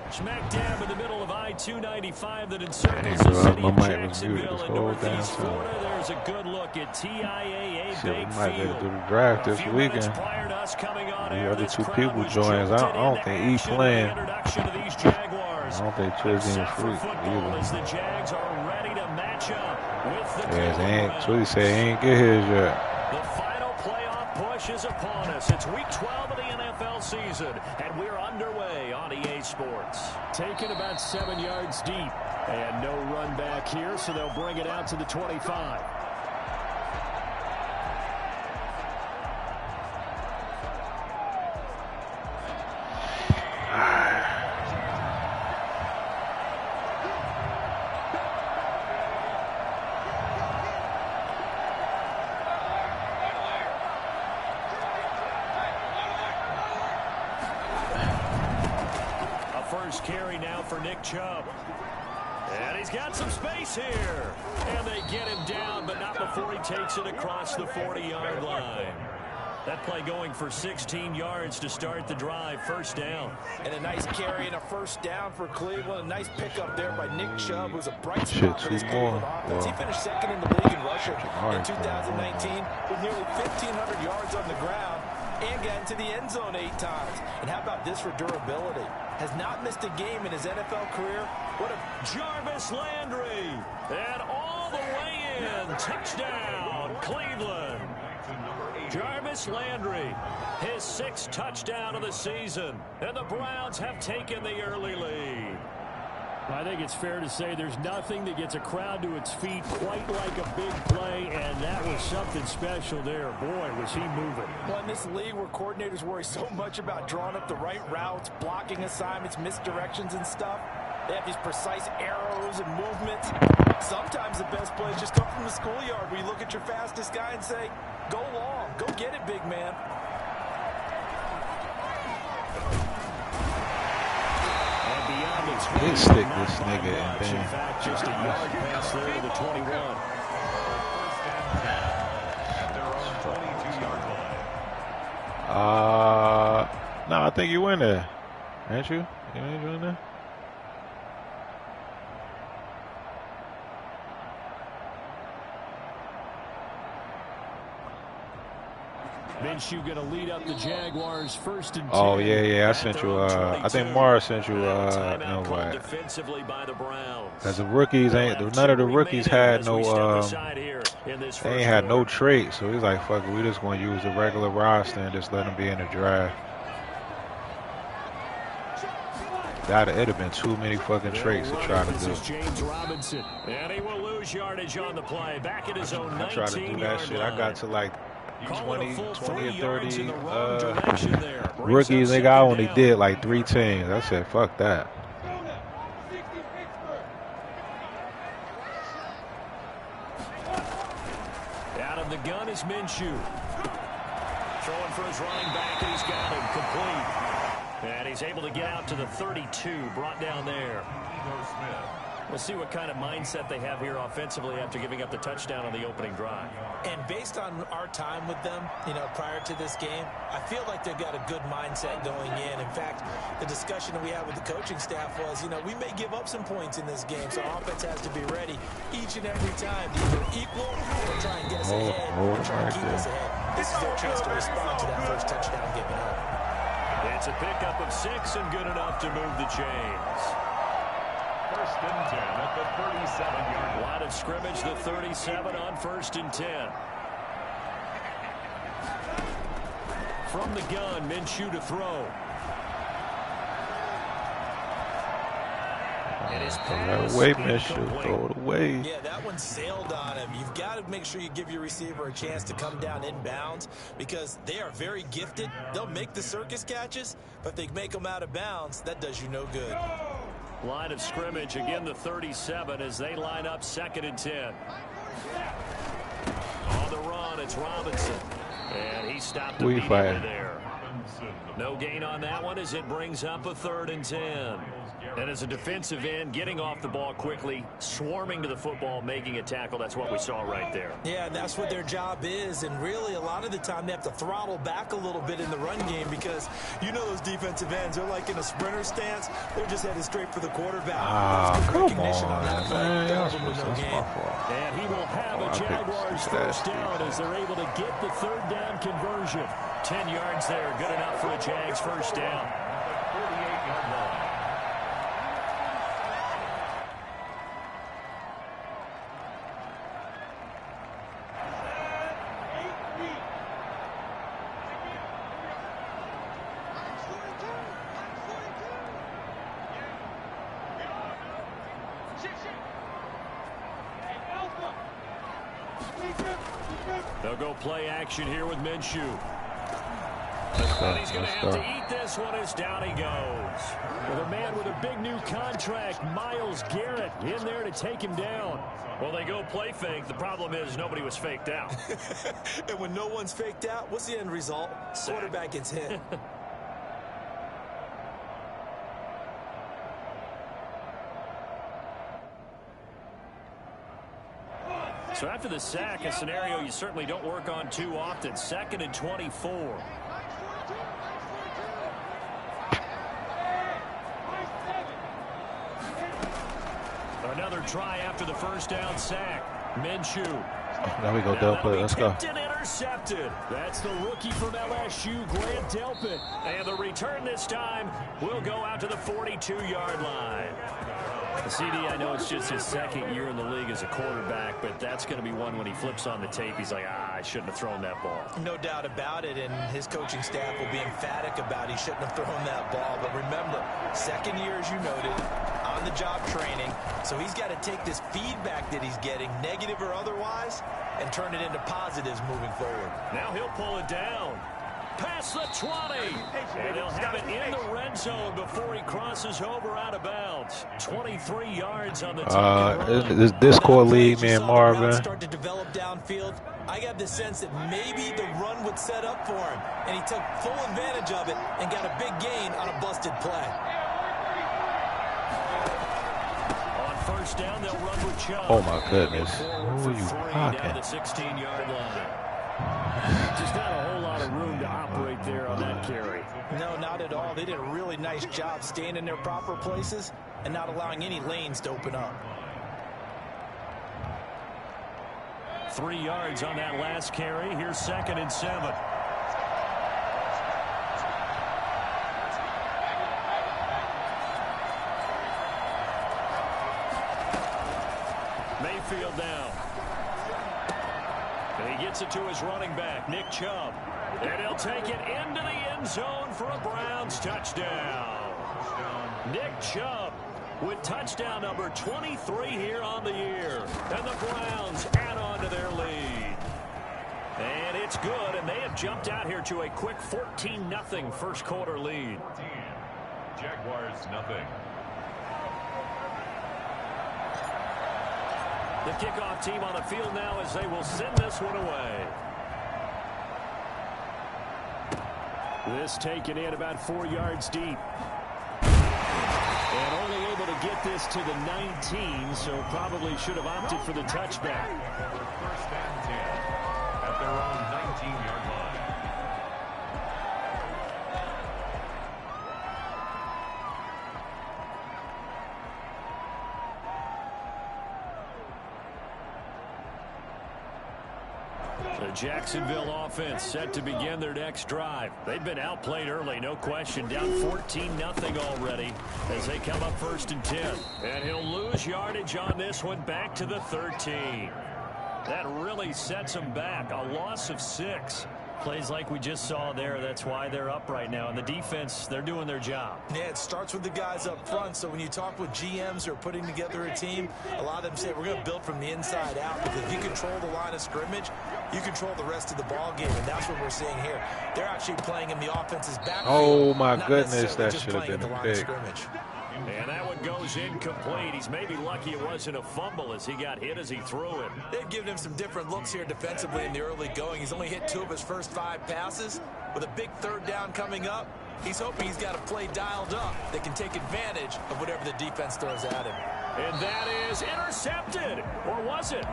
Smack dab in the middle of I-295 that encircles the city of Jacksonville in Northeast Florida. There's a good look at TIAA Bank Field. We might Field. do the draft this weekend. The other two people joins. I don't think he playing. I don't think Twizzy and Fruit either. As the Jags are ready to match up with the Twizzy said he ain't get his yet. The final playoff push is upon us. It's week 12 of the NFL season, and we're underway on EA Sports. Taken about 7 yards deep, and no run back here, so they'll bring it out to the 25. Carry now for Nick Chubb. And he's got some space here. And they get him down, but not before he takes it across the 40-yard line. That play going for 16 yards to start the drive. First down. And a nice carry and a first down for Cleveland. A nice pickup there by Nick Chubb, who's a bright spot for this Cleveland offense. He finished second in the league in rushing in 2019 with nearly 1,500 yards on the ground and got into the end zone 8 times. And how about this for durability? Has not missed a game in his NFL career. What a Jarvis Landry. And all the way in. Touchdown, Cleveland. Jarvis Landry, his 6th touchdown of the season. And the Browns have taken the early lead. I think it's fair to say there's nothing that gets a crowd to its feet quite like a big play, and that was something special there. Boy, was he moving. Well, in this league where coordinators worry so much about drawing up the right routes, blocking assignments, misdirections and stuff, they have these precise arrows and movements. Sometimes the best plays just come from the schoolyard where you look at your fastest guy and say, go long, go get it, big man. They stick this nigga and then. In fact, just a yard pass there to the 21. No, I think you in there. Ain't you? You ain't in there? Minshew going to lead up the Jaguars 1st and 10. Oh yeah, I sent you. I think Mara sent you. Defensively by the Browns. Because the rookies none of the rookies had no. They ain't had no traits, so he's like, "Fuck it, we just going to use the regular roster and just let them be in the draft." It'd have been too many fucking traits to try to do. James Robinson, and he will lose yardage on the play. Back at his own 19-yard line. I tried to do that shit. I got to like 20 or 30 rookies. Nigga, I only did like 3 teams. I said, fuck that. Out of the gun is Minshew. Throwing for his running back, and he's got him complete. And he's able to get out to the 32, brought down there. We'll see what kind of mindset they have here offensively after giving up the touchdown on the opening drive. And based on our time with them, prior to this game, I feel like they've got a good mindset going in. In fact, the discussion that we had with the coaching staff was, we may give up some points in this game, so our offense has to be ready each and every time to either equal or try and get us ahead or try and keep us ahead. This is their chance to respond to that first touchdown given up. It's a pickup of 6 and good enough to move the chains. 1st and 10 at the 37-yard line. Line of scrimmage, the 37 on 1st and 10. From the gun, Minshew to throw. Away, Minshew, throw it away. Yeah, that one sailed on him. You've got to make sure you give your receiver a chance to come down inbounds because they are very gifted. They'll make the circus catches, but if they make them out of bounds, that does you no good. Line of scrimmage, again the 37 as they line up 2nd and 10. On the run, it's Robinson. And he stopped immediately there. No gain on that one as it brings up a 3rd and 10. And as a defensive end, getting off the ball quickly, swarming to the football, making a tackle, that's what we saw right there. Yeah, and that's what their job is. And really, a lot of the time, they have to throttle back a little bit in the run game because you know those defensive ends, they're like in a sprinter stance. They're just headed straight for the quarterback. Come on, man. That's my fault. And he will have a Jaguars first down as they're able to get the 3rd down conversion. 10 yards there, good enough for a Jags first down. 48-yard line. They'll go play action here with Minshew. And he's going to have to eat this one as down he goes. With a man with a big new contract, Myles Garrett, in there to take him down. Well, they go play fake. The problem is nobody was faked out. And when no one's faked out, what's the end result? Quarterback gets hit. So after the sack, a scenario you certainly don't work on too often. 2nd and 24. Another try after the first down sack. Minshew. There we go, Delpit. Let's go. Intercepted. That's the rookie from LSU, Grant Delpit. And the return this time will go out to the 42-yard line. CD, I know it's just his 2nd year in the league as a quarterback, but that's going to be one when he flips on the tape. He's like, I shouldn't have thrown that ball. No doubt about it, and his coaching staff will be emphatic about he shouldn't have thrown that ball. But remember, 2nd year, as you noted, on-the-job training, so he's got to take this feedback that he's getting, negative or otherwise, and turn it into positives moving forward. Now he'll pull it down. Past the 20. And he'll have it in the red zone before he crosses over out of bounds. 23 yards on the this Discord league, man, Marvin. Start to develop downfield. I got the sense that maybe the run would set up for him, and he took full advantage of it and got a big gain on a busted play. On first down, they'll run with Chubb. Oh my goodness. Who are you popping? Down the 16-yard line. Just not a whole lot of room to operate there on that carry. No, not at all. They did a really nice job staying in their proper places and not allowing any lanes to open up. 3 yards on that last carry. Here's 2nd and 7. Mayfield now. And he gets it to his running back, Nick Chubb. And he'll take it into the end zone for a Browns touchdown. Nick Chubb with touchdown number 23 here on the year. And the Browns add on to their lead. And it's good, and they have jumped out here to a quick 14-0 first quarter lead. Jaguars nothing. The kickoff team on the field now as they will send this one away. This taken in about 4 yards deep. And only able to get this to the 19, so probably should have opted for the touchback. First and 10 at their own 19-yard line. The Jacksonville offense set to begin their next drive. They've been outplayed early, no question. Down 14-0 already as they come up 1st and 10. And he'll lose yardage on this one back to the 13. That really sets him back. A loss of 6. Plays like we just saw there. That's why they're up right now. And the defense, they're doing their job. Yeah, it starts with the guys up front. So when you talk with GMs who are putting together a team, a lot of them say we're going to build from the inside out. Because if you control the line of scrimmage, you control the rest of the ball game. And that's what we're seeing here. They're actually playing in the offense's backfield. Oh, my goodness. That should have been a pick. And that one goes incomplete. He's maybe lucky it wasn't a fumble as he got hit as he threw it. They've given him some different looks here defensively in the early going. He's only hit 2 of his first 5 passes. With a big 3rd down coming up, he's hoping he's got a play dialed up that can take advantage of whatever the defense throws at him. And that is intercepted. Or was it?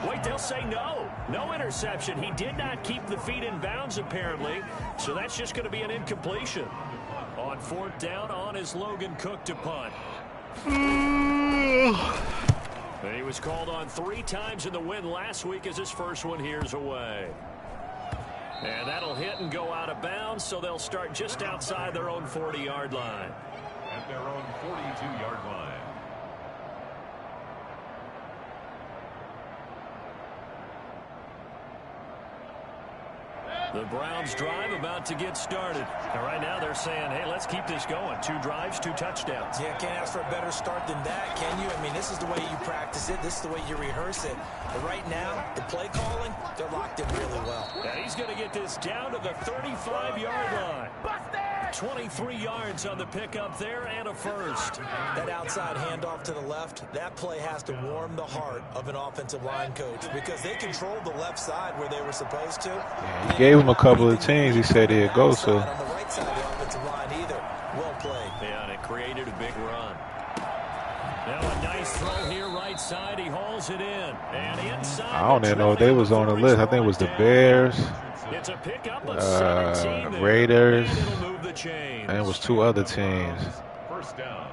Wait, they'll say no. No interception. He did not keep the feet in bounds, apparently. So that's just going to be an incompletion. On 4th down, on is Logan Cook to punt. And he was called on 3 times in the win last week as his first one here's away. And that'll hit and go out of bounds, so they'll start just outside their own 40-yard line. At their own 42-yard line. The Browns drive about to get started. And right now they're saying, hey, let's keep this going. 2 drives, 2 touchdowns. Yeah, can't ask for a better start than that, can you? I mean, this is the way you practice it. This is the way you rehearse it. But right now, the play calling, they're locked in really well. And he's going to get this down to the 35-yard line. 23 yards on the pickup there and a first. That outside handoff to the left, that play has to warm the heart of an offensive line coach because they controlled the left side where they were supposed to. Yeah, he gave him a couple of teams he said he'd go to. On the right side of the offensive line either. Well played. Yeah, and it created a big run. Now a nice throw here right side. He hauls it in. And inside. I don't even know if they was on the list. I think it was the Bears, it's a pickup of 17 Raiders, and it was 2 other teams. First down.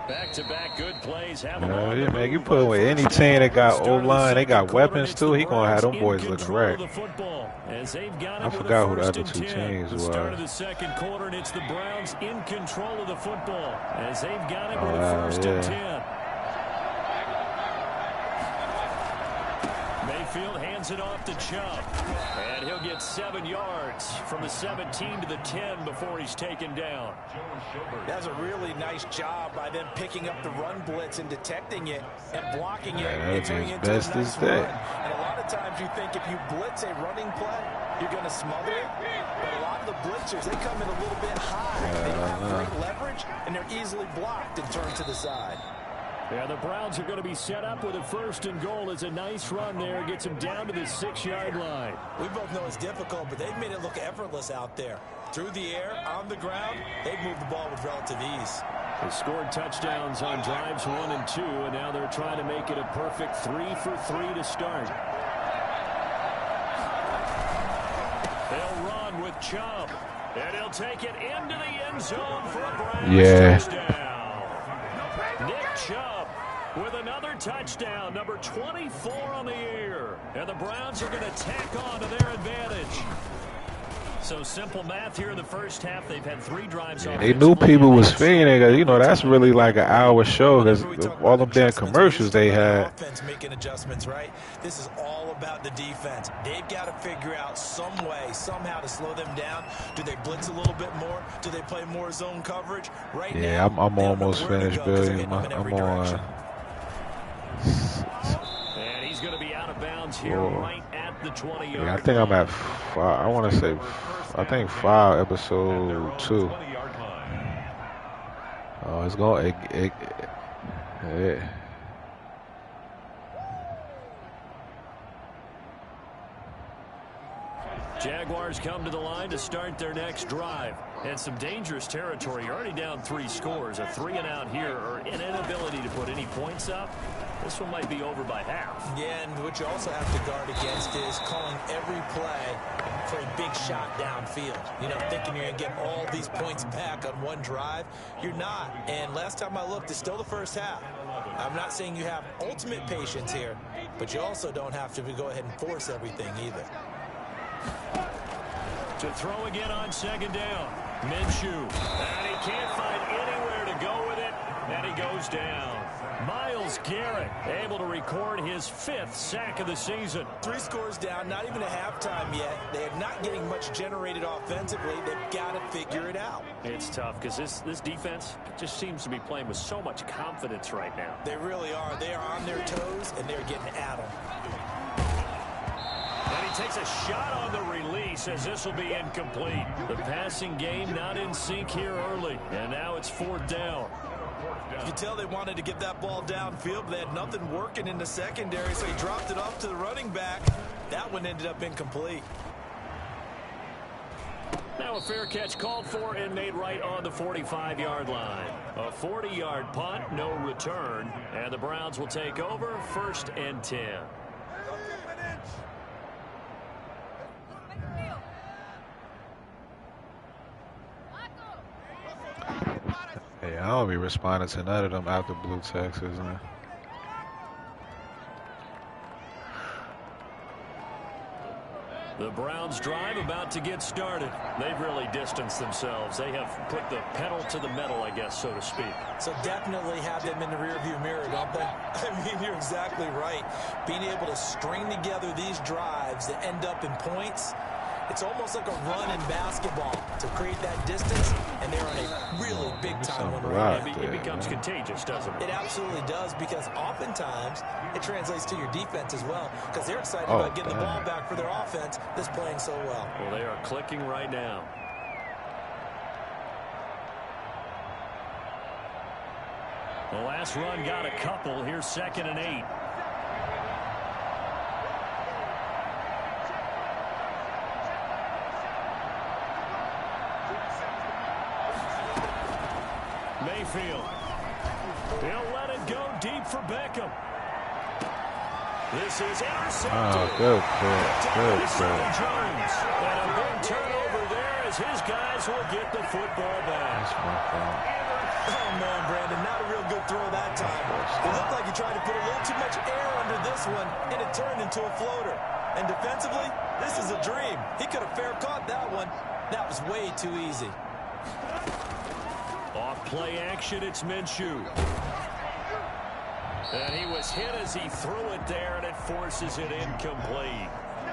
Back-to-back good plays. Yeah, man, you put away any team that got O-line, they got weapons too, he gonna have them boys looking right. I forgot who the other 2 teams were. Start of the second quarter, and it's the Browns in control of the football as they've got it with a 1st and 10. Mayfield hands it off to Chubb. And he'll get 7 yards from the 17 to the 10 before he's taken down. That's a really nice job by them picking up the run blitz and detecting it and blocking it and turning it into a nice run. And a lot of times you think if you blitz a running play, you're going to smother it. But a lot of the blitzers, they come in a little bit high. They don't have great leverage, and they're easily blocked and turned to the side. Yeah, the Browns are going to be set up with a 1st and goal. It's a nice run there. Gets them down to the 6-yard line. We both know it's difficult, but they've made it look effortless out there. Through the air, on the ground, they've moved the ball with relative ease. They scored touchdowns on drives 1 and 2, and now they're trying to make it a perfect 3 for 3 to start. They'll run with Chubb, and he'll take it into the end zone for a Browns touchdown. Nick Chubb with another touchdown, number 24 on the year. And the Browns are going to tack on to their advantage. So simple math here in the first half. They've had 3 drives. Yeah, they knew people was fiending. You know, that's really like an hour show because all them damn commercials they had. Offense making adjustments, right? This is all about the defense. They've got to figure out some way, somehow to slow them down. Do they blitz a little bit more? Do they play more zone coverage? Right yeah, now, I'm almost finished, Billy. I'm on. And he's going to be out of bounds here right at the 20-yard line. Yeah, I think I'm at 5. I want to say, I think 5, episode 2. Oh, it's going. Yeah. Jaguars come to the line to start their next drive. And some dangerous territory. You're already down 3 scores. A 3-and-out here, or an inability to put any points up. This one might be over by half. Yeah, and what you also have to guard against is calling every play for a big shot downfield. You know, thinking you're going to get all these points back on one drive. You're not. And last time I looked, it's still the first half. I'm not saying you have ultimate patience here, but you also don't have to go ahead and force everything either. To throw again on 2nd down. Minshew. And he can't find anywhere to go with it. And he goes down. Myles Garrett able to record his 5th sack of the season. 3 scores down, not even a halftime yet. They are not getting much generated offensively. They've got to figure it out. It's tough because this defense just seems to be playing with so much confidence right now. They really are. They are on their toes, and they're getting at them. And he takes a shot on the release as this will be incomplete. The passing game not in sync here early. And now it's 4th down. You can tell they wanted to get that ball downfield, but they had nothing working in the secondary, so he dropped it off to the running back. That one ended up incomplete. Now a fair catch called for and made right on the 45-yard line. A 40-yard punt, no return, and the Browns will take over 1st and 10. Hey, I don't be responding to none of them out the blue texts, man. The Browns drive about to get started. They've really distanced themselves. They have put the pedal to the metal, I guess, so to speak. So definitely have them in the rearview mirror, don't they? I mean, you're exactly right. Being able to string together these drives that end up in points, it's almost like a run in basketball to create that distance, and they're on a really big-time one right now. It becomes contagious, doesn't it? It absolutely does, because oftentimes it translates to your defense as well, because they're excited about getting the ball back for their offense that's playing so well. Well, they are clicking right now. The last run got a couple. Here's 2nd and 8. Mayfield. He'll let it go deep for Beckham. This is intercepted. Oh, good play. Jones. And a big turnover there as his guys will get the football back. That's my fault. Oh, man, Brandon, not a real good throw that time. It looked like he tried to put a little too much air under this one, and it turned into a floater. And defensively, this is a dream. He could have fair caught that one. That was way too easy. Off play action, it's Minshew. And he was hit as he threw it there, and it forces it incomplete.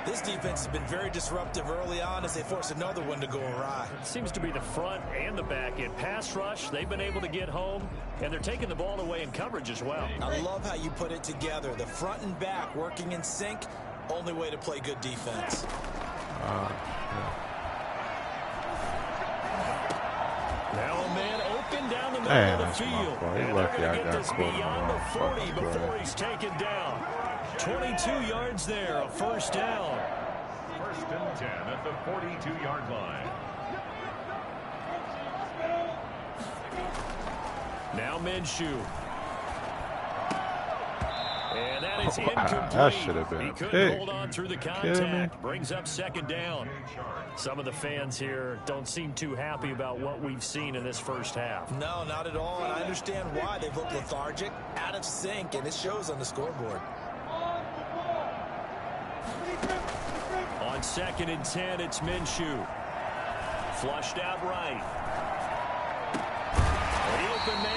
This defense has been very disruptive early on as they force another one to go awry. It seems to be the front and the back end. Pass rush, they've been able to get home, and they're taking the ball away in coverage as well. I love how you put it together. The front and back working in sync, only way to play good defense. Now a man open down the middle of the field. And they're going to get this beyond the 40 before he's taken down. 22 yards there, a 1st down. 1st and 10 at the 42-yard line. Now Minshew. And that is incomplete. That should have been he a couldn't pick. hold on through the contact. Brings up 2nd down. Some of the fans here don't seem too happy about what we've seen in this first half. No, not at all, and I understand why. They've looked lethargic, out of sync, and it shows on the scoreboard. On 2nd and 10, it's Minshew. Flushed out right.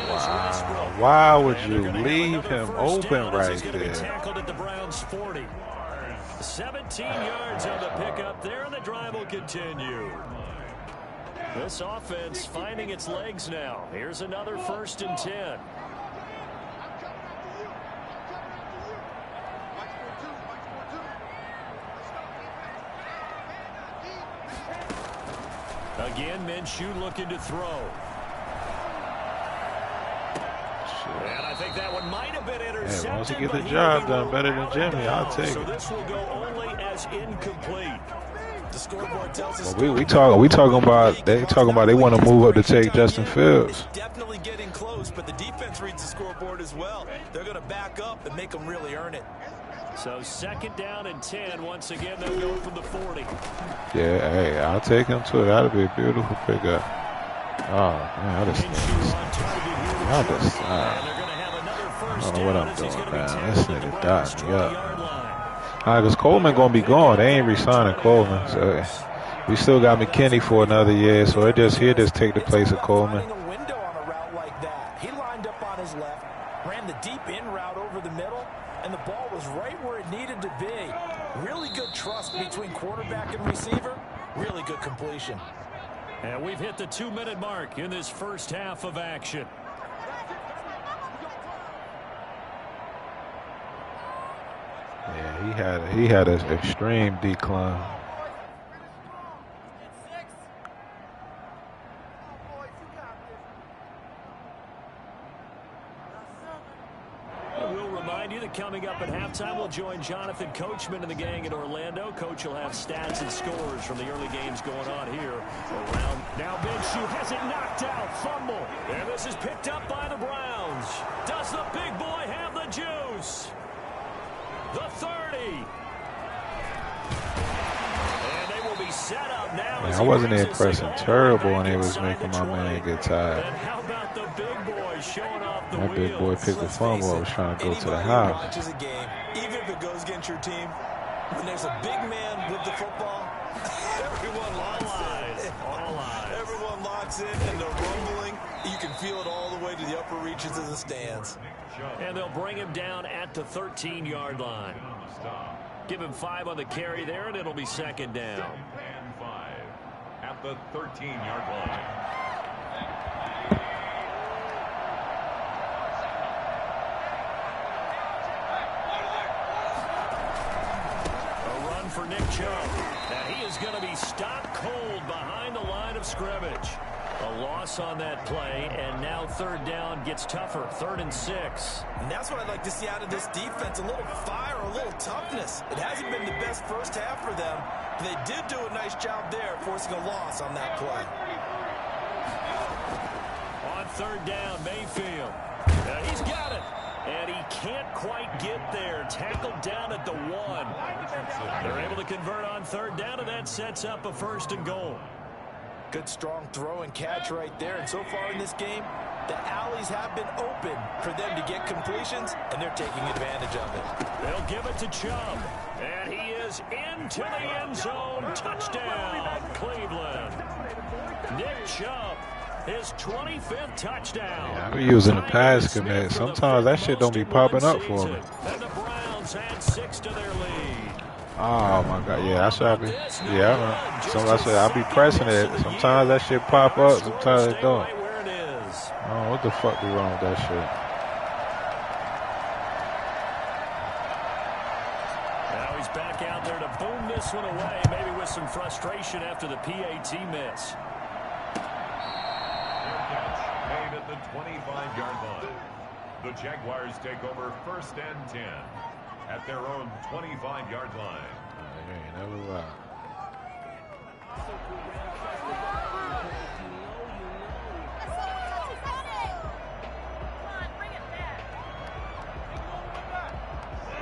Wow. Why would you leave him open right there? Tackled at the Browns 40. 17 yards on the pickup there, and the drive will continue. This offense finding its legs now. Here's another 1st and 10. Again, Minshew looking to throw. And I think that one might have been intercepted. Hey, once you get the job done better than Jimmy, I'll take it. So this will go only as incomplete. The scoreboard tells us well, we talking about they want to move up to take Justin Fields. It's definitely getting close, but the defense reads the scoreboard as well. They're going to back up and make them really earn it. So 2nd down and 10. Once again, they'll go from the 40. Yeah, hey, I'll take him too. That'll be a beautiful pickup. Oh man, I just I don't know what I'm doing, man. This nigga died me up. Because Coleman gonna be gone. They ain't re-signing Coleman, so we still got McKinney for another year. So he'll just take the place of Coleman. A window on a route like that. He lined up on his left, ran the deep in route over the middle, and the ball was right where it needed to be. Really good trust between quarterback and receiver. Really good completion. And we've hit the 2-minute mark in this first half of action. Yeah, he had an extreme decline. that coming up at halftime, we'll join Jonathan Coachman and the gang in Orlando. Coach will have stats and scores from the early games going on here around. Now Minshew has it knocked out. Fumble. And this is picked up by the Browns. Does the big boy have the juice? The 30. And they will be set up now. Man, I wasn't impressing terrible when they was making my man get tired. And how about the big boy showing off the That big boy wheels? picked the fumble. I was trying to go to the Anybody who house. watches a game, even if it goes against your team, when there's a big man with the football, everyone locks in. All eyes. Everyone locks in, and the rumbling, you can feel it all the way to the upper reaches of the stands. And they'll bring him down at the 13-yard line. Give him 5 on the carry there, and it'll be second down. And 5 at the 13-yard line. A run for Nick Chubb. And he is going to be stopped cold behind the line of scrimmage. A loss on that play, and now third down gets tougher. 3rd and 6. And that's what I'd like to see out of this defense, a little fire, a little toughness. It hasn't been the best first half for them, but they did do a nice job there forcing a loss on that play. On 3rd down, Mayfield. He's got it. And he can't quite get there. Tackled down at the 1. They're able to convert on 3rd down, and that sets up a 1st and goal. Good, strong throw and catch right there. And so far in this game, the alleys have been open for them to get completions, and they're taking advantage of it. They'll give it to Chubb. And he is into the end zone. Touchdown, Cleveland. Nick Chubb, his 25th touchdown. Yeah, I be using the pass connect. Sometimes that shit don't be popping up for me. And the Browns add 6 to their lead. Oh my God, yeah, that's what I be. Yeah, so I said I be pressing it. Sometimes that shit pop up, sometimes it don't. Where it is. Oh, what the fuck be wrong with that shit? Now he's back out there to boom this one away, maybe with some frustration after the PAT miss. Catch made at the 25-yard line. The Jaguars take over 1st and 10 at their own 25-yard line. You ain't never lied.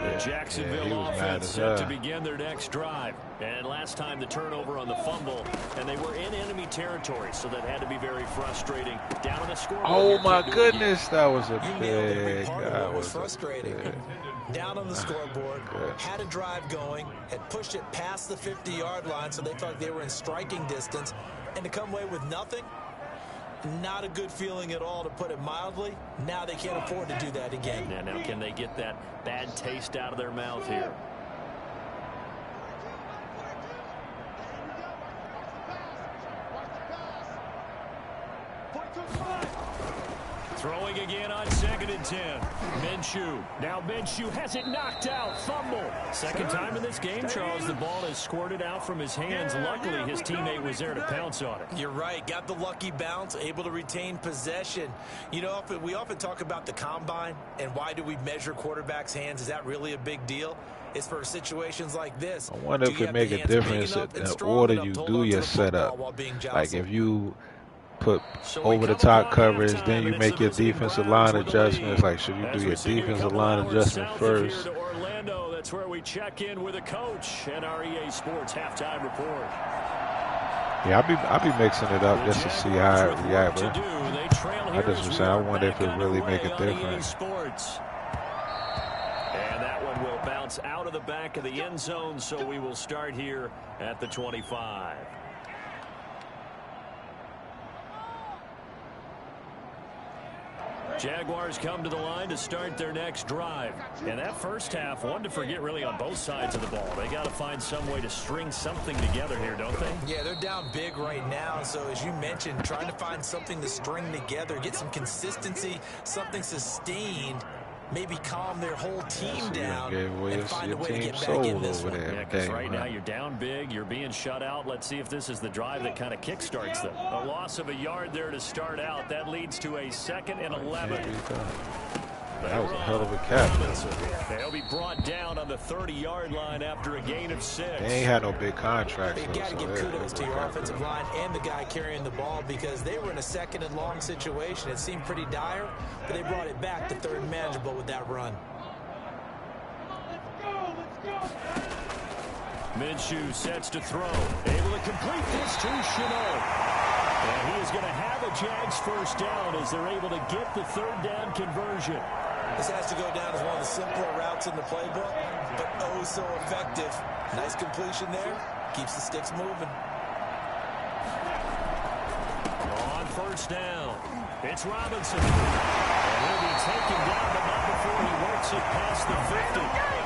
The Jacksonville he was mad offense as set hell to begin their next drive. And last time the turnover on the fumble, and they were in enemy territory, so that had to be very frustrating. Down on the scoreboard. Oh my goodness, that was a You nailed every big. part of That what was was frustrating. Down on the scoreboard, Good. had a drive going, had pushed it past the 50-yard line, so they thought they were in striking distance, and to come away with nothing, not a good feeling at all, to put it mildly. Now they can't afford to do that again. Yeah, now can they get that bad taste out of their mouth here? Throwing again on 2nd and 10. Minshew. Now Minshew has it knocked out. Fumble. Second time in this game, Charles, the ball has squirted out from his hands. Luckily, his teammate was there to pounce on it. You're right. Got the lucky bounce, able to retain possession. You know, we often talk about the combine and why do we measure quarterbacks' hands. Is that really a big deal? It's for situations like this. I wonder if it make a difference in the order you do your setup. Like if you put over the top coverage, then you make your defensive line adjustments. Like, should you do your defensive line adjustment first? Orlando, that's where we check in with a coach at our EA Sports halftime report. Yeah, I be mixing it up just to see how it react. But I just was saying, I wonder if it really make a difference. And that one will bounce out of the back of the end zone, so we will start here at the 25. Jaguars come to the line to start their next drive. And that first half, one to forget really on both sides of the ball. They got to find some way to string something together here, don't they? Yeah, they're down big right now. So as you mentioned, trying to find something to string together, get some consistency, something sustained, maybe calm their whole team down and find a way to get back in this one. Yeah, because right now you're down big, you're being shut out. Let's see if this is the drive that kind of kickstarts them. A loss of a yard there to start out. That leads to a 2nd and 11. That was a hell of a catch. They'll be brought down on the 30-yard line after a gain of 6. They ain't had no big contracts. You got to give kudos to your offensive line and the guy carrying the ball because they were in a second and long situation. It seemed pretty dire, but they brought it back to third and manageable with that run. Minshew sets to throw. Able to complete this to Chenault. And he is going to have a Jags first down as they're able to get the third down conversion. This has to go down as one of the simpler routes in the playbook, but oh so effective. Nice completion there. Keeps the sticks moving. On first down, it's Robinson. And he'll be taken down, but not before he works it past the 50.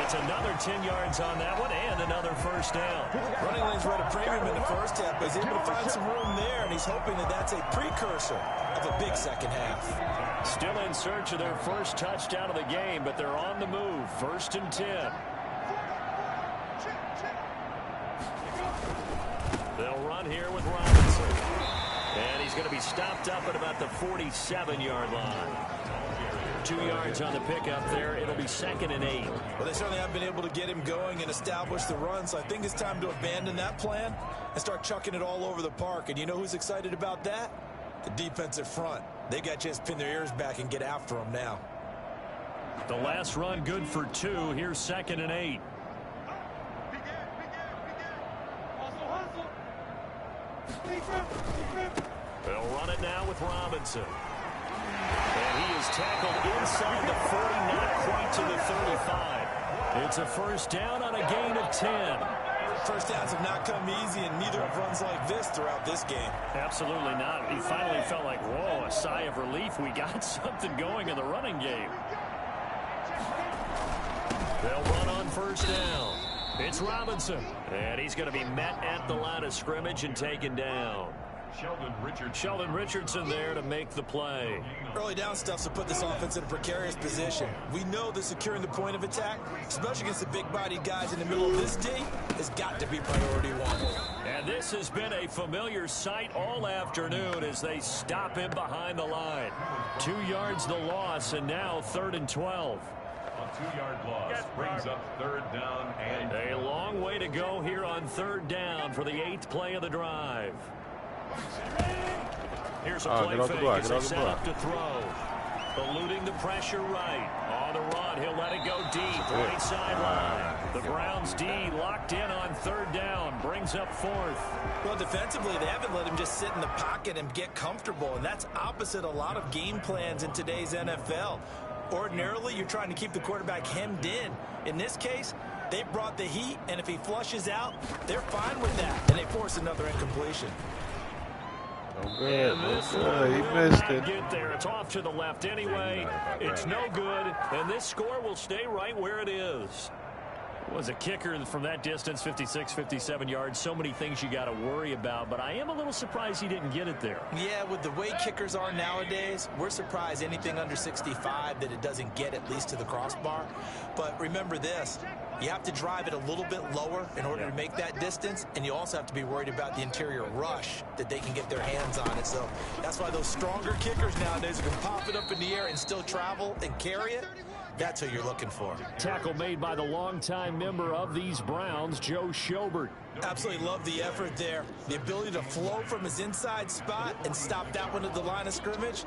It's another 10 yards on that one and another first down. Running lanes were at a premium in the first half, but he's able to find some room there, and he's hoping that that's a precursor of a big second half. Still in search of their first touchdown of the game, but they're on the move. 1st and 10. They'll run here with Robinson. And he's going to be stopped up at about the 47-yard line. 2 yards on the pickup there. It'll be 2nd and 8. Well, they certainly haven't been able to get him going and establish the run, so I think it's time to abandon that plan and start chucking it all over the park. And you know who's excited about that? The defensive front. They got a chance to pin their ears back and get after him now. The last run good for 2. Here's 2nd and 8. They'll run it now with Robinson. And he is tackled inside the 40, not quite to the 35. It's a first down on a gain of 10. First downs have not come easy, and neither have runs like this throughout this game. Absolutely not. He finally felt like, whoa, a sigh of relief. We got something going in the running game. They'll run on first down. It's Robinson. And he's going to be met at the line of scrimmage and taken down. Sheldon Richardson there to make the play. Early down stuff to put this offense in a precarious position. We know that securing the point of attack, especially against the big-bodied guys in the middle of this D, has got to be priority one. And this has been a familiar sight all afternoon as they stop him behind the line. 2 yards the loss, and now 3rd and 12. A 2-yard loss brings up 3rd down and a long way to go here on 3rd down for the 8th play of the drive. Here's a play fake as they set up to throw. Eluding the pressure right. On the run, he'll let it go deep. Right sideline. The Browns D locked in on 3rd down. Brings up 4th. Well, defensively, they haven't let him just sit in the pocket and get comfortable. And that's opposite a lot of game plans in today's NFL. Ordinarily, you're trying to keep the quarterback hemmed in. In this case, they brought the heat, and if he flushes out, they're fine with that. And they force another incompletion. Good. He missed it. Get there. It's off to the left anyway. It's no good, and this score will stay right where it is. Was a kicker from that distance, 56, 57 yards. So many things you got to worry about, but I am a little surprised he didn't get it there. Yeah, with the way kickers are nowadays, we're surprised anything under 65 that it doesn't get at least to the crossbar. But remember this, you have to drive it a little bit lower in order to make that distance, and you also have to be worried about the interior rush that they can get their hands on it. So that's why those stronger kickers nowadays who can pop it up in the air and still travel and carry it, that's who you're looking for. Tackle made by the longtime member of these Browns, Joe Schobert. Absolutely love the effort there. The ability to flow from his inside spot and stop that one at the line of scrimmage.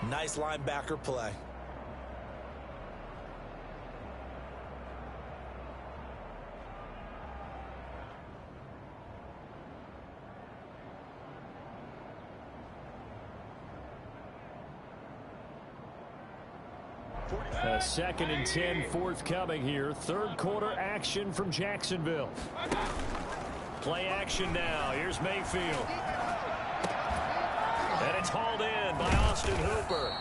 Nice linebacker play. A 2nd and 10 forthcoming here. 3rd quarter action from Jacksonville. Play action now. Here's Mayfield. And it's hauled in by Austin Hooper.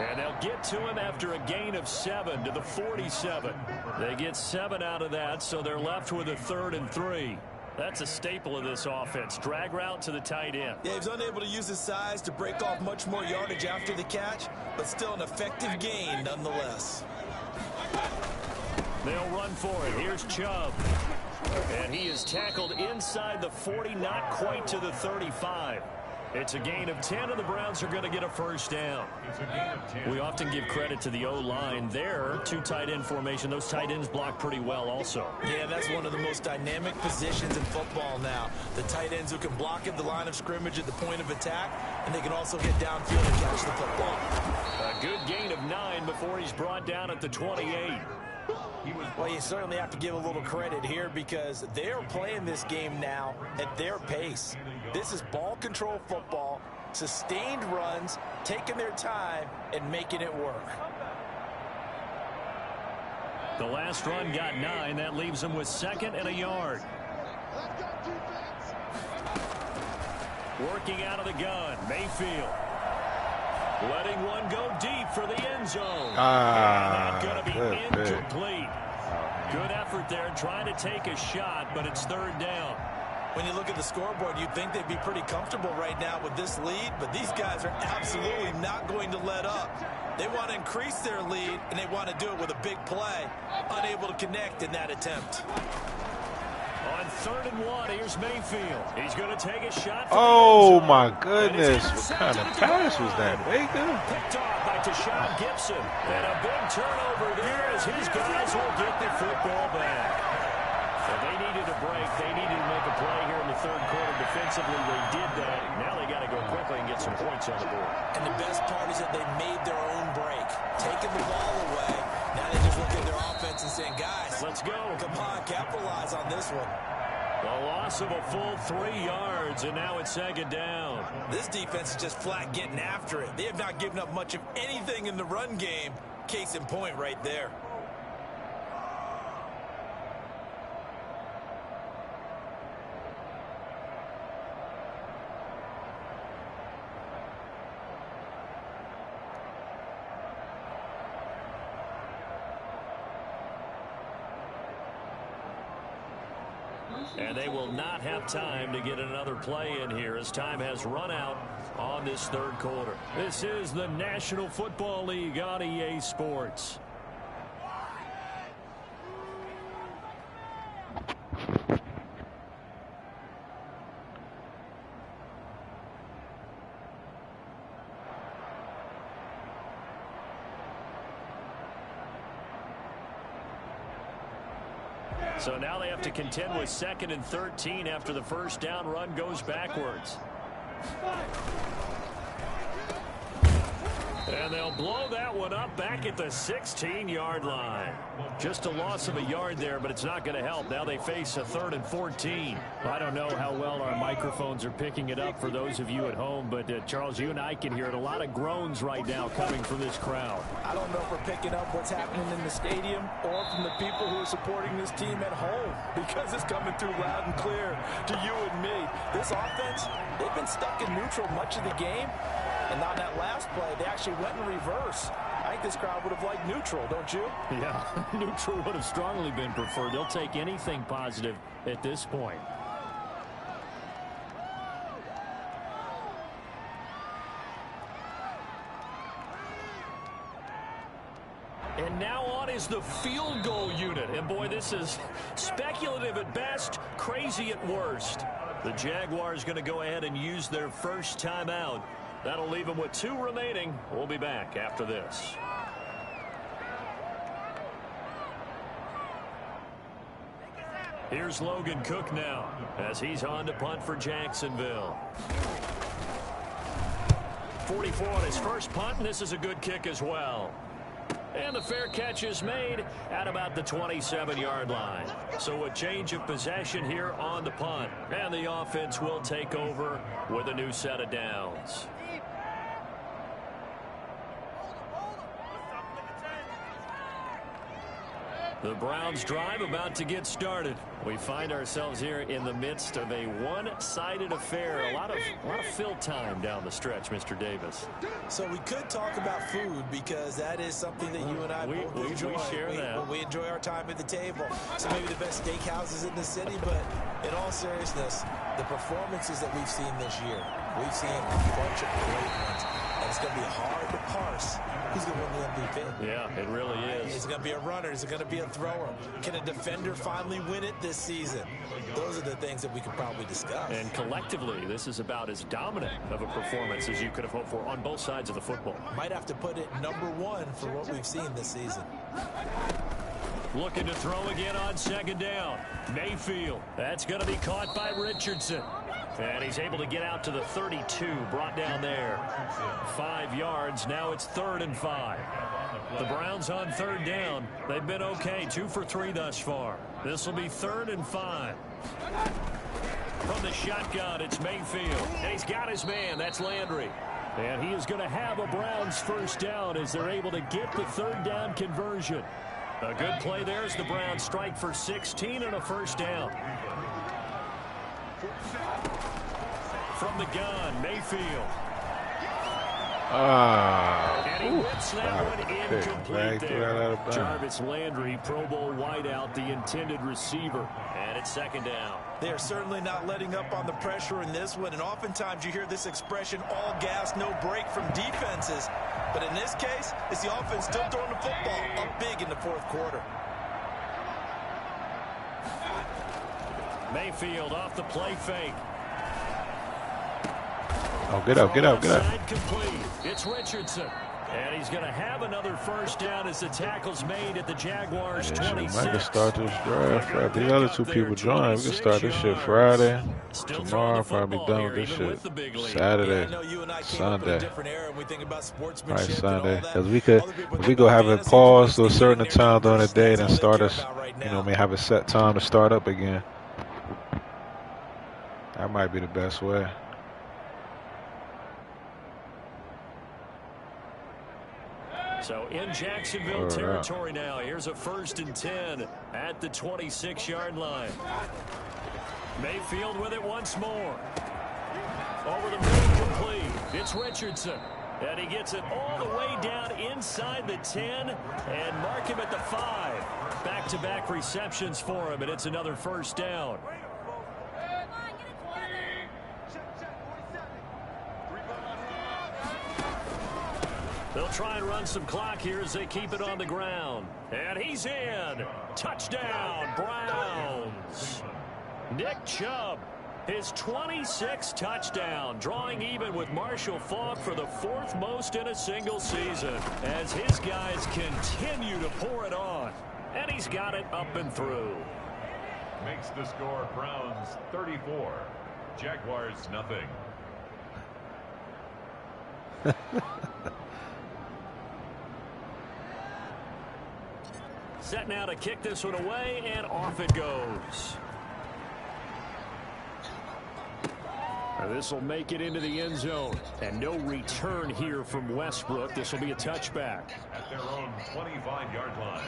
And they'll get to him after a gain of 7 to the 47. They get 7 out of that, so they're left with a 3rd and 3. That's a staple of this offense. Drag route to the tight end. Yeah, he was unable to use his size to break off much more yardage after the catch, but still an effective gain nonetheless. They'll run for it. Here's Chubb. And he is tackled inside the 40, not quite to the 35. It's a gain of 10, and the Browns are going to get a first down. We often give credit to the O-line. There, two tight end formation. Those tight ends block pretty well also. Yeah, that's one of the most dynamic positions in football now. The tight ends who can block at the line of scrimmage at the point of attack, and they can also get downfield and catch the football. A good gain of 9 before he's brought down at the 28. Well, you certainly have to give a little credit here because they're playing this game now at their pace. This is ball control football, sustained runs, taking their time, and making it work. The last run got 9. That leaves them with 2nd and a yard. Working out of the gun, Mayfield. Letting one go deep for the end zone. And going to be incomplete. Good effort there trying to take a shot, but it's 3rd down. When you look at the scoreboard, you'd think they'd be pretty comfortable right now with this lead, but these guys are absolutely not going to let up. They want to increase their lead, and they want to do it with a big play. Unable to connect in that attempt. On 3rd and 1, here's Mayfield. He's going to take a shot. Oh, my goodness. What kind of pass was that, Baker? Picked off by Tashawn Gibson. And a big turnover there as his guys will get the football back. So they needed a break. They needed to make a play here in the 3rd quarter. Defensively, they did that. Now they got to go quickly and get some points on the board. And the best part is that they made their own break. Taking the ball away. Now they just look at their offense and saying, guys, let's go. Come on, capitalize on this one. A loss of a full 3 yards, and now it's 2nd down. This defense is just flat getting after it. They have not given up much of anything in the run game. Case in point right there. And they will not have time to get another play in here as time has run out on this 3rd quarter. This is the National Football League on EA Sports. So now they have to contend with 2nd and 13 after the first down run goes backwards. And they'll blow that one up back at the 16-yard line. Just a loss of a yard there, but it's not going to help. Now they face a 3rd and 14. I don't know how well our microphones are picking it up for those of you at home, but Charles, you and I can hear it. A lot of groans right now coming from this crowd. I don't know if we're picking up what's happening in the stadium or from the people who are supporting this team at home, because it's coming through loud and clear to you and me. This offense, they've been stuck in neutral much of the game. And on that last play, they actually went in reverse. I think this crowd would have liked neutral, don't you? Yeah, neutral would have strongly been preferred. They'll take anything positive at this point. And now on is the field goal unit. And boy, this is speculative at best, crazy at worst. The Jaguars going to go ahead and use their first timeout. That'll leave them with 2 remaining. We'll be back after this. Here's Logan Cook now as he's on to punt for Jacksonville. 44 on his first punt, and this is a good kick as well. And the fair catch is made at about the 27-yard line. So a change of possession here on the punt. And the offense will take over with a new set of downs. The Browns drive about to get started. We find ourselves here in the midst of a one-sided affair. A lot of fill time down the stretch, Mr. Davis. So we could talk about food because that is something that you and I both enjoy. We share that. We enjoy our time at the table. So maybe the best steakhouses in the city, but in all seriousness, the performances that we've seen this year, we've seen a bunch of great ones. And It's going to be hard to parse who's going to win the MVP. Yeah, it really is. Is it going to be a runner? Is it going to be a thrower? Can a defender finally win it this season? Those are the things that we could probably discuss. And collectively, this is about as dominant of a performance as you could have hoped for on both sides of the football. Might have to put it #1 for what we've seen this season. Looking to throw again on second down. Mayfield. That's going to be caught by Richardson. And he's able to get out to the 32, brought down there. 5 yards. Now it's 3rd and 5. The Browns on 3rd down. They've been okay. 2 for 3 thus far. This will be 3rd and 5. From the shotgun, it's Mayfield. And he's got his man. That's Landry. And he is going to have a Browns first down as they're able to get the 3rd down conversion. A good play there as the Browns strike for 16 and a first down. From the gun, Mayfield. And he whips that one incomplete there. Jarvis Landry, Pro Bowl wideout, the intended receiver. And it's 2nd down. They're certainly not letting up on the pressure in this one. And oftentimes you hear this expression, all gas, no break from defenses. But in this case, it's the offense still throwing the football up big in the 4th quarter. Mayfield off the play fake. Oh, get up, get up, get up. Complete. It's Richardson. And he's going to have another first down as the tackle's made at the Jaguars' 26. Might can start this drive. These other 2 people join. We can start this shit Friday. Tomorrow, I'll probably be done with this shit. Saturday, Sunday. Right, Sunday. Because if we go have a pause to a certain time during the day, then start us, may have a set time to start up again. That might be the best way. So in Jacksonville territory now. Here's a 1st and 10 at the 26-yard line. Mayfield with it once more. Over the middle, complete. It's Richardson. And he gets it all the way down inside the 10 and mark him at the 5. Back-to-back receptions for him, and it's another first down. They'll try and run some clock here as they keep it on the ground. And he's in. Touchdown, Browns. Nick Chubb, his 26th touchdown, drawing even with Marshall Faulk for the 4th most in a single season as his guys continue to pour it on. And he's got it up and through. Makes the score Browns 34, Jaguars nothing. Set now to kick this one away, and off it goes. This will make it into the end zone. And no return here from Westbrook. This will be a touchback. At their own 25-yard line.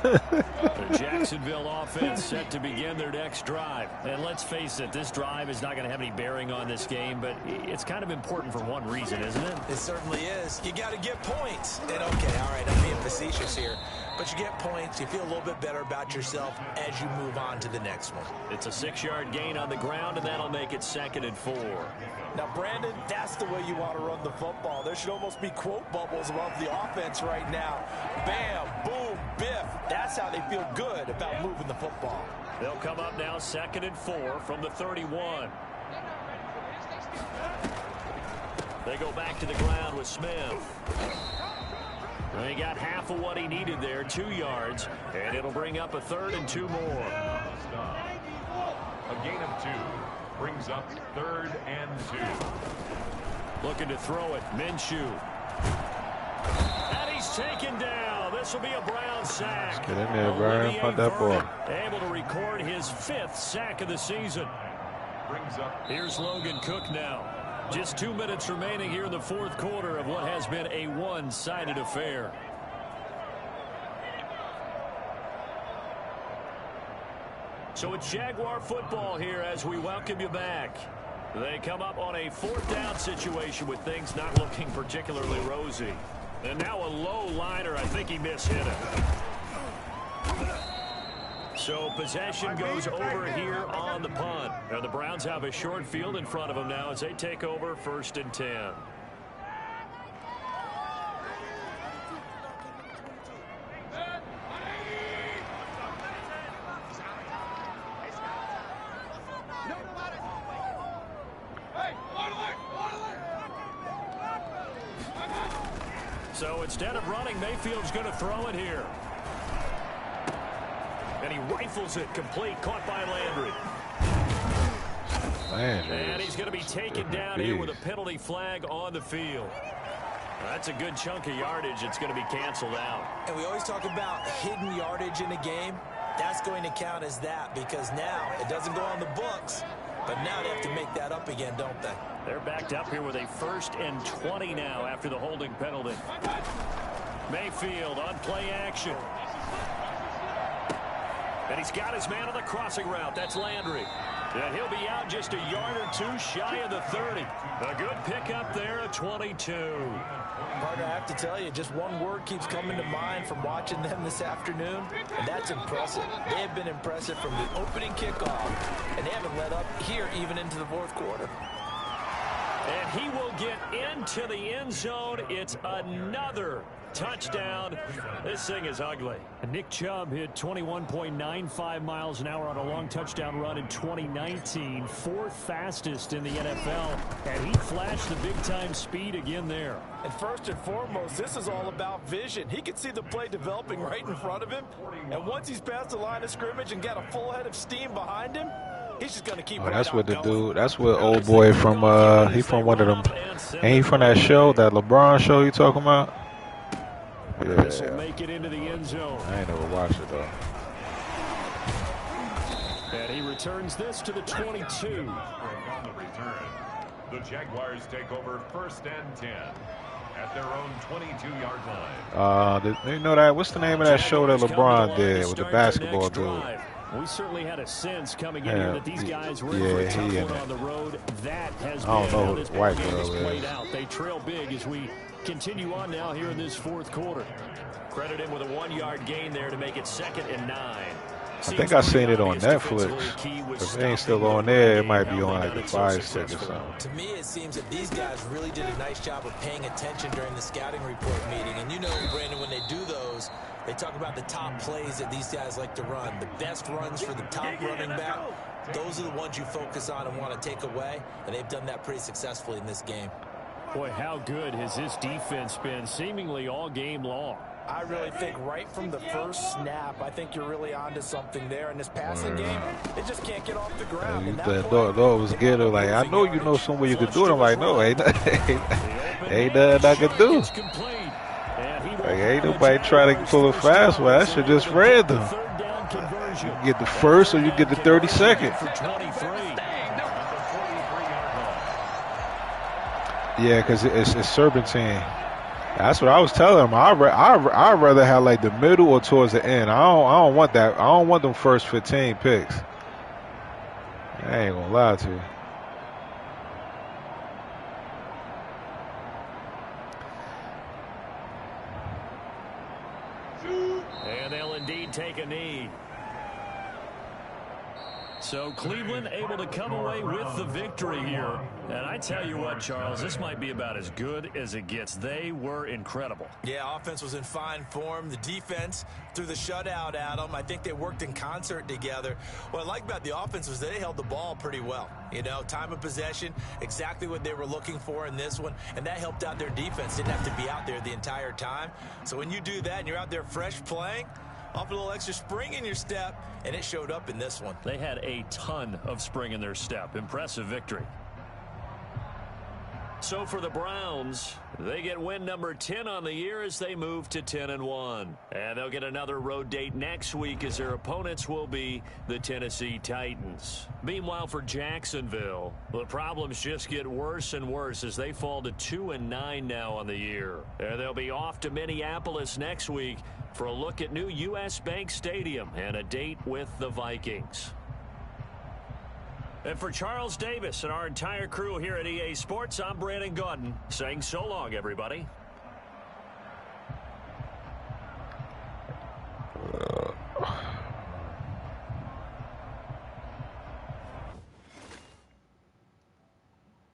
The Jacksonville offense set to begin their next drive. And let's face it, this drive is not going to have any bearing on this game, but it's kind of important for one reason, isn't it? It certainly is. You got to get points. And okay, all right, I'm being facetious here, but you get points, you feel a little bit better about yourself as you move on to the next one. It's a 6-yard gain on the ground, and that'll make it 2nd and 4. Now, Brandon, that's the way you want to run the football. There should almost be quote bubbles above the offense right now. Bam, boom, biff. That's how they feel good about moving the football. They'll come up now 2nd and 4 from the 31. They go back to the ground with Smith. And he got half of what he needed there, 2 yards, and it'll bring up a 3rd and 2 more. A gain of 2 brings up 3rd and 2. Looking to throw it, Minshew. And he's taken down. This will be a Brown sack. Let's get in there, Brian. Punt that ball. Able to record his 5th sack of the season. Brings up. Here's Logan Cook now. Just 2 minutes remaining here in the 4th quarter of what has been a one-sided affair. So it's Jaguar football here as we welcome you back. They come up on a 4th down situation with things not looking particularly rosy. And now a low liner. I think he mishit it. So possession goes over here on the punt. And the Browns have a short field in front of them now as they take over 1st and 10. So instead of running, Mayfield's going to throw it here. And he rifles it complete, caught by Landry. And he's going to be taken down here with a penalty flag on the field. That's a good chunk of yardage. It's going to be canceled out. And we always talk about hidden yardage in a game. That's going to count as that because now it doesn't go on the books. But now they have to make that up again, don't they? They're backed up here with a 1st and 20 now after the holding penalty. Mayfield on play action. And he's got his man on the crossing route. That's Landry. And he'll be out just a yard or two shy of the 30. A good pickup there at 22. Partner, I have to tell you, just one word keeps coming to mind from watching them this afternoon, and that's impressive. They have been impressive from the opening kickoff, and they haven't let up here even into the 4th quarter. And he will get into the end zone. It's another touchdown. This thing is ugly. Nick Chubb hit 21.95 miles an hour on a long touchdown run in 2019. 4th fastest in the NFL. And he flashed the big-time speed again there. And first and foremost, this is all about vision. He can see the play developing right in front of him. And once he's past the line of scrimmage and got a full head of steam behind him, he's just going to keep that's what the dude, that's what old boy from, he from one of them, ain't he from that show, that LeBron show you talking about? Yeah. This will make it into the end zone. I ain't never watched it, though. And he returns this to the 22. On the return, the Jaguars take over 1st and 10 at their own 22-yard line. You know that, what's the name of that show that LeBron did with the basketball dude? We certainly had a sense coming in here that these guys were for a tough one on the road. That has been how this white game is played out. They trail big as we continue on now here in this 4th quarter. Credit him with a 1-yard gain there to make it 2nd and 9. I think I seen it on Netflix. If it ain't still on there, it might be on like the Fire Stick or something. To me, it seems that these guys really did a nice job of paying attention during the scouting report meeting. And you know, Brandon, when they do those, they talk about the top plays that these guys like to run. The best runs for the top running back. Those are the ones you focus on and want to take away. And they've done that pretty successfully in this game. Boy, how good has this defense been seemingly all game long? I really think right from the first snap, I think you're really onto something there. In this passing game, they just can't get off the ground. You thought it was good. Like, I know you know somewhere you could do it. I'm like, no, ain't nothing I can do. Like, ain't nobody trying to pull a fast one. That shit just random. You get the first or you get the 32nd. Yeah, because it's serpentine. That's what I was telling him. I'd rather have like the middle or towards the end. I don't want that. I don't want them first 15 picks. I ain't gonna lie to you. And they'll indeed take a knee. So Cleveland able to come away with the victory here. And I tell you what, Charles, this might be about as good as it gets. They were incredible. Yeah, offense was in fine form. The defense threw the shutout at them. I think they worked in concert together. What I like about the offense was they held the ball pretty well. You know, time of possession, exactly what they were looking for in this one. And that helped out their defense. Didn't have to be out there the entire time. So when you do that and you're out there fresh playing, off a little extra spring in your step, and it showed up in this one. They had a ton of spring in their step. Impressive victory. So for the Browns, they get win number 10 on the year as they move to 10-1. And they'll get another road date next week as their opponents will be the Tennessee Titans. Meanwhile, for Jacksonville, the problems just get worse and worse as they fall to 2-9 now on the year. And they'll be off to Minneapolis next week for a look at new U.S. Bank Stadium and a date with the Vikings. And for Charles Davis and our entire crew here at EA Sports, I'm Brandon Gaudin saying so long, everybody.